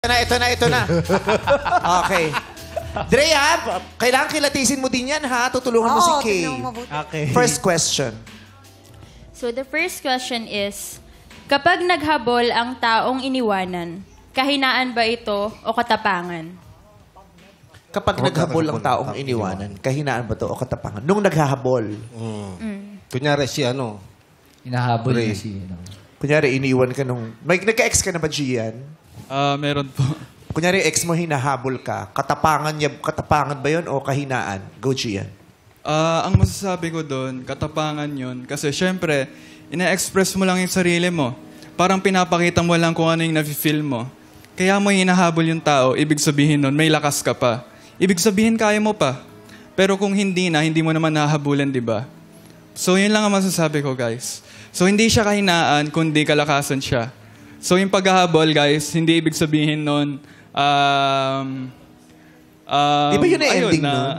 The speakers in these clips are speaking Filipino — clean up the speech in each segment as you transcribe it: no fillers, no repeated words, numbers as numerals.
Ito na. Okay. Dre, kailangan kilatisin mo din yan, ha? Tutulungan mo si Kay. Okay. First question. So the first question is, kapag naghabol ang taong iniwanan, kahinaan ba ito o katapangan? Kapag naghabol ang taong iniwanan, kahinaan ba to o katapangan? Nung naghahabol. Kunyari si Hinahabol Dre. niya si... Kunyari, iniwan ka nung... Nagka-ex ka na ba, Gian? Meron po. Kunyari, ex mo, hinahabol ka. Katapangan ba yun o kahinaan? Go, Gian. Ang masasabi ko doon, katapangan yun. Kasi syempre, ina-express mo lang yung sarili mo. Parang pinapakita mo lang kung ano yung nafe-feel mo. Kaya mo hinahabol yung tao, ibig sabihin nun, may lakas ka pa. Ibig sabihin, kaya mo pa. Pero kung hindi na, hindi mo naman nahabulan, di ba? So, yun lang ang masasabi ko, guys. So, hindi siya kahinaan, kundi kalakasan siya. So, yung paghahabol, guys, hindi ibig sabihin nun, Di ba yun ang ending nun?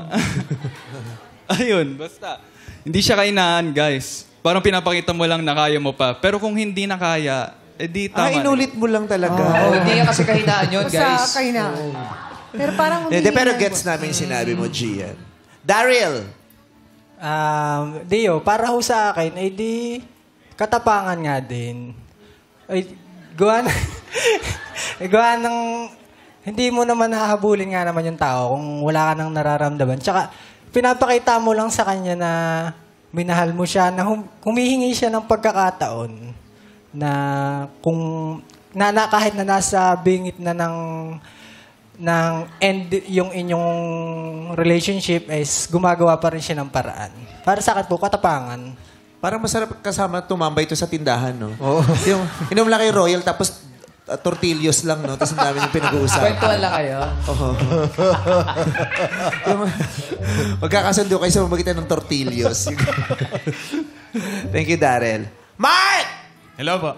Ayun, basta. Hindi siya kahinaan, guys. Parang pinapakita mo lang na kaya mo pa. Pero kung hindi na kaya, edi tama. Inulit mo lang talaga. Hindi nga kasi kahinaan yun, guys. Sa kahinaan. Pero parang Pero gets namin yung sinabi mo, Gian. Daryl. Dio, para ho sa akin, ay di katapangan nga din. Ay, gawa ng hindi mo naman hahabulin nga naman yung tao kung wala ka nang nararamdaman. Tsaka, pinapakita mo lang sa kanya na minahal mo siya, na humihingi siya ng pagkakataon na kung kahit na nasa bingit na ng end yung inyong relationship is gumagawa pa rin siya ng paraan. Para sa akin po, katapangan. Parang masarap kasama tumambay ito sa tindahan, no? Yung inom lang kayo Royal, tapos tortillos lang, no? Tapos ang dami yung pinag-uusapan. Kwentuhan lang kayo. Magkakasundo kayo sa mamagitan ng tortillos. Thank you, Daryl. Mark! Hello po.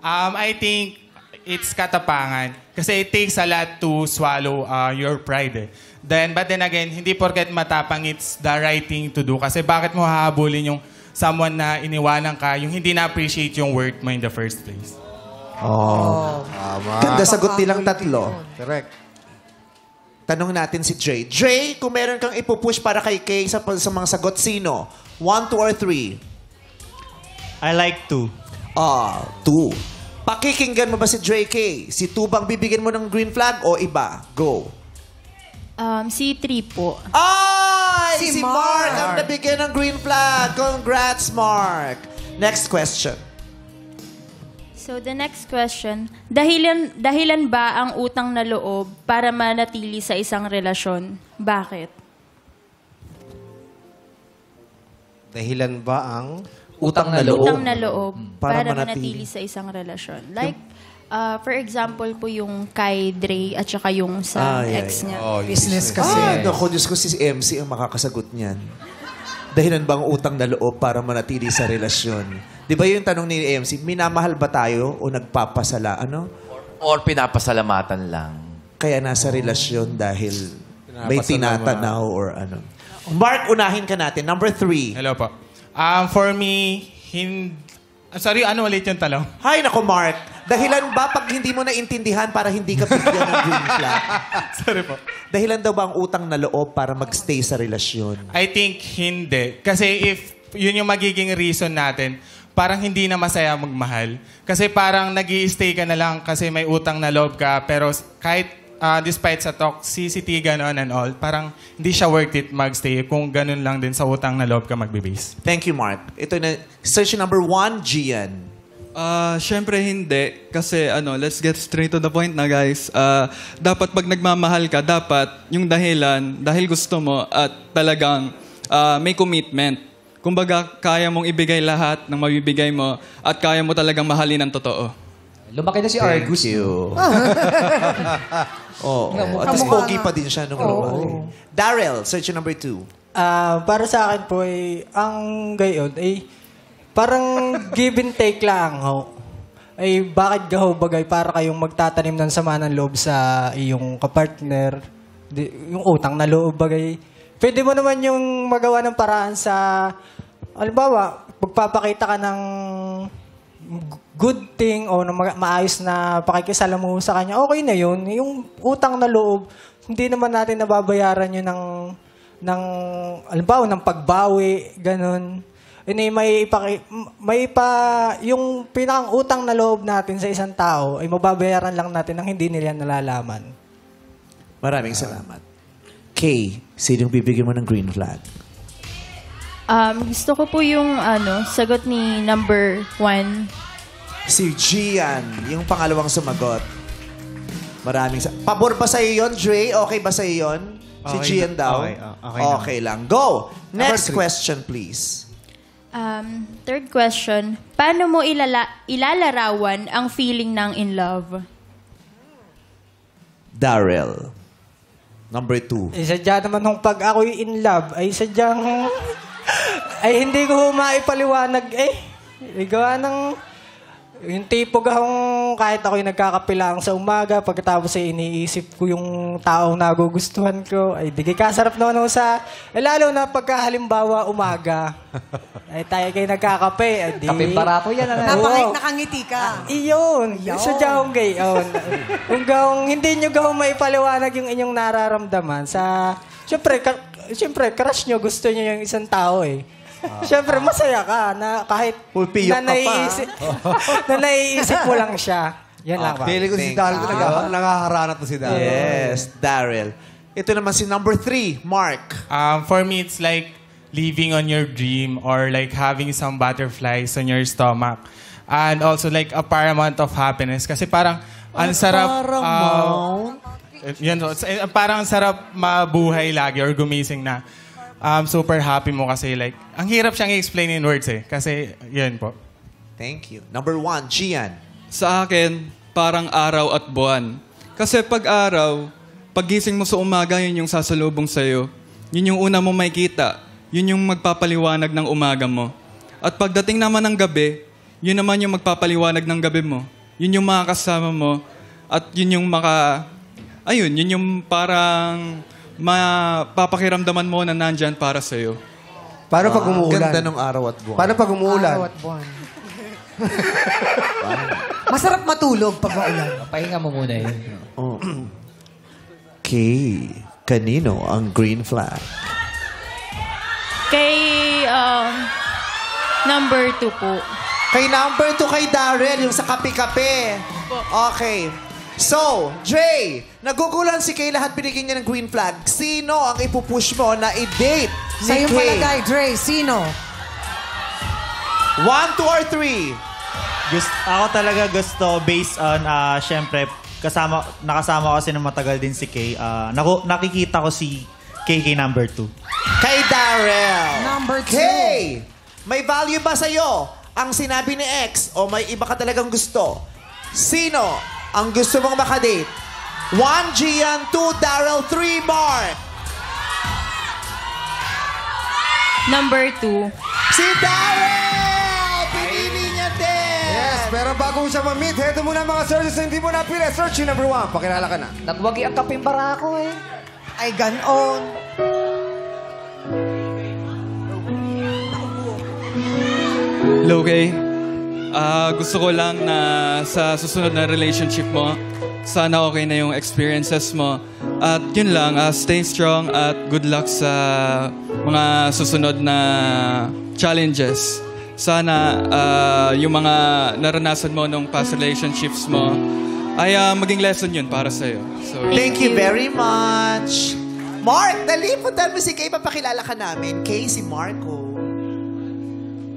I think it's katapangan. Kasi it takes a lot to swallow your pride. But then again, hindi porket matapang it's the right thing to do. Kasi bakit mo hahabulin yung someone na iniwanan ka, yung hindi na-appreciate yung worth mo in the first place. Ganda sagot nilang tatlo. Correct. Tanong natin si Dre. Dre, kung meron kang ipupush para kay Kay sa mga sagot, sino? 1, 2, or 3? I like to. 2. Pakikinggan mo ba si Dre Kay? Si Tubang bibigyan mo ng green flag o iba? Go. Si 3 po. Si Mark ang nabigyan ng green flag. Congrats, Mark. Next question. So the next question, dahilan ba ang utang na loob para manatili sa isang relasyon? Bakit? Dahilan ba ang... Utang na loob. Utang na loob Para para manatili manatili sa isang relasyon. Like, for example po yung kay Dre at saka yung sa ex niya. business kasi. Naku, Diyos ko, si MC ang makakasagot niyan. Dahilan bang utang na loob para manatili sa relasyon? Di ba yung tanong ni MC, minamahal ba tayo o nagpapasala? Ano? Or pinapasalamatan lang. Kaya nasa relasyon dahil may tinatanaw or ano. Mark, unahin ka natin. Number 3. Hello po. For me, sorry, ano ulit yung talong? Hay, nako Mark. Dahilan ba pag hindi mo naintindihan para hindi ka bigyan ng green flag? Sorry po. Dahilan daw ba ang utang na loob para magstay sa relasyon? I think hindi. Kasi if yun yung magiging reason natin, parang hindi na masaya magmahal. Kasi parang nag-i-stay ka na lang kasi may utang na loob ka. Pero kahit despite sa toxicity, gano'n and all, parang hindi siya worth it magstay kung gano'n lang din sa utang na loob ka magbe-base. Thank you, Mark. Ito na, search number 1, Gian. Syempre hindi. Kasi let's get straight to the point na, guys. Dapat pag nagmamahal ka, dapat yung dahilan, dahil gusto mo at talagang may commitment. Kumbaga, kaya mong ibigay lahat ng mabibigay mo at kaya mo talagang mahalin ng totoo. Lumaki na si Argus. Thank you. At least pogi pa din siya nung lumaki. Daryl, search number 2. Para sa akin po, ang gayon, parang give and take lang ho. Bakit gaho bagay para kayong magtatanim ng sama ng loob sa iyong kapartner? Yung utang na loob bagay. Pwede mo naman yung magawa ng paraan sa, halimbawa, magpapakita ka ng good thing o na maayos na pakikisalamuha sa kanya, okay na yun. Yung utang na loob, hindi naman natin nababayaran yun alimbawa, ng pagbawi, ganun. Yung pinakang utang na loob natin sa isang tao ay mababayaran lang natin nang hindi nila nalalaman. Maraming salamat. Kay, sinong bibigyan mo ng green flag? Gusto ko po yung sagot ni number 1. Si Gian, yung pangalawang sumagot. Pabor ba sa'yo yun, Dre? Okay ba sa'yo yun? Si Okay, Gian daw? okay lang. Go! Next question, please. Third question, paano mo ilalarawan ang feeling ng in love? Daryl. Number 2. Sadya naman nung pag ako'y in love, ay sadyang... ay hindi ko maipaliwanag gawa ng... Yung tipo gahong kahit ako'y nagkakapilang sa umaga, pagkatapos ay iniisip ko yung taong nagugustuhan ko, ay di kasarap naman ako sa... lalo na pagka halimbawa umaga, ay tayo kayo nagkakape. Di, Kaping barato yan. Nakangiti ka. Iyon. Sadya akong gayon. Kung gahong, hindi nyo gahong maipaliwanag yung inyong nararamdaman sa... Siyempre, crush nyo, gusto nyo yung isang tao Siyempre, masaya ka na kahit Pulpiyok na naiisip mo lang siya. Yan lang ba? Feeling ko si Daryl nangaharanat na si Daryl. Yes, Daryl. Ito naman si number 3, Mark. For me, it's like living on your dream or like having some butterflies on your stomach. And also like a paramount of happiness. Kasi parang ang sarap... parang ang sarap mabuhay lagi or gumising na. Super happy mo kasi like, ang hirap siyang i-explain in words Kasi, yun po. Thank you. Number 1, Gian. Sa akin, parang araw at buwan. Kasi pag araw, pagising mo sa umaga, yun yung sasalubong sa'yo. Yun yung una mo makikita. Yun yung magpapaliwanag ng umaga mo. At pagdating naman ng gabi, yun naman yung magpapaliwanag ng gabi mo. Yun yung makakasama mo. At yun yung yun yung parang mapapakiramdaman mo na nandyan para sa'yo. Paano pag umuulan? Ganda ng araw at buwan. Paano pag umuulan? Araw at buwan. Masarap matulog pag maulan. Pahinga mo muna yun. Kay, kanino ang green flag? Kay number 2 po. Kay number 2 kay Daryl, yung sa kape-kape. Okay. So, Dre, nagugulan si Kay, lahat binigyan niya ng green flag. Sino ang ipupush mo na i-date ni Sa iyong Kay? palagay, Dre, sino? 1, 2, or 3? Ako talaga gusto based on, syempre, nakasama ko kasi ng matagal din si Kay. Nakikita ko si Kay number 2. Kay Daryl. Number 2. Kay, may value ba sa'yo ang sinabi ni X o may iba ka talagang gusto? Sino ang gusto mong makadate? 1, Gian, 2, Daryl, 3, Mark. Number 2. Si Daryl! Pinili niya din! Yes, pero bago mo siya ma-meet, heto muna ang mga searches na hindi mo napili. Search yung number 1. Pakilala ka na. Nagwagi ang kaping barako Ay, ganon. Hello, Kay. Gusto ko lang na sa susunod na relationship mo, sana okay na yung experiences mo. At yun lang, stay strong at good luck sa mga susunod na challenges. Sana yung mga naranasan mo nung past relationships mo ay maging lesson yun para sa'yo. So, Thank you very much. Mark, dali po mo si Kay, papakilala ka namin. Kay, si Marco.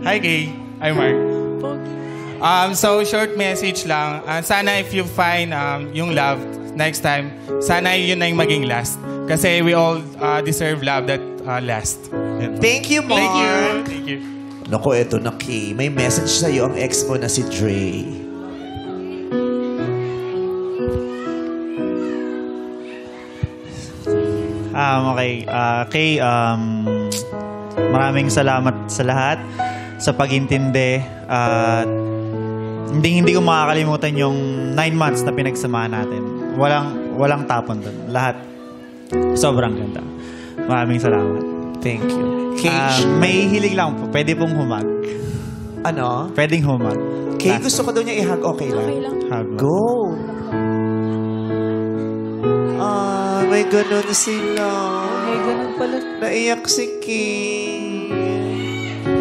Hi, Kay. Hi, Mark. So, short message lang. Sana if you find yung love next time, sana yun na yung maging last. Kasi we all deserve love that last. Yun. Thank you, Mark. Thank you. Naku, eto na, Kay. May message sa'yo ang ex mo na si Dre. Okay. Kay, maraming salamat sa lahat sa pag-intindi at hindi ko makakalimutan yung 9 months na pinagsamahan natin. Walang tapon doon. Lahat sobrang ganda. Maraming salamat. Thank you. Kay, May hilig lang po. Pwede pong humag. ano? Pwedeng humag. Kay, gusto ko daw niya i-hug. Okay lang? Okay lang. Hug. Go! May ganun sila. May ganun pala. Naiyak si Kay.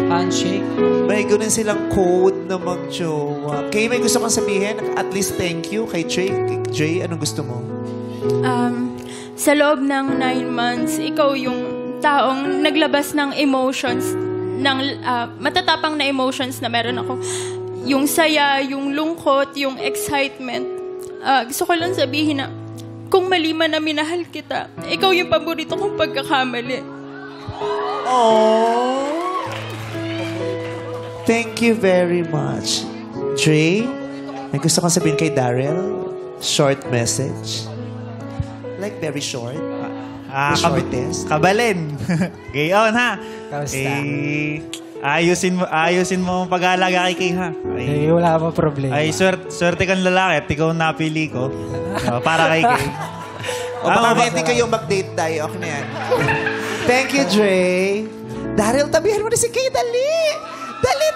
Handshake. May ganun silang code na mag-jowa. Kay, may gusto kang sabihin? At least thank you kay Jay. Jay, anong gusto mo? Sa loob ng 9 months, ikaw yung taong naglabas ng emotions, ng matatapang na emotions na meron ako. Yung saya, yung lungkot, yung excitement. Gusto ko lang sabihin na kung mali man na minahal kita, ikaw yung paborito kong pagkakamali. Oh, thank you very much. Dre, may gusto kang sabihin kay Daryl? Short message? Like very short? The shortest? Kabalin. Gayon ha. Kamusta? Ayusin mo ang pag-aalaga kay Kay ha. Wala pa problema. Swerte kang lalaki at ikaw ang napili ko. Para kay Kay. O baka ready kayong mag-date tayo. Okay na yan. Thank you, Dre. Daryl, tabihan mo na si Kay. Dali! Dali,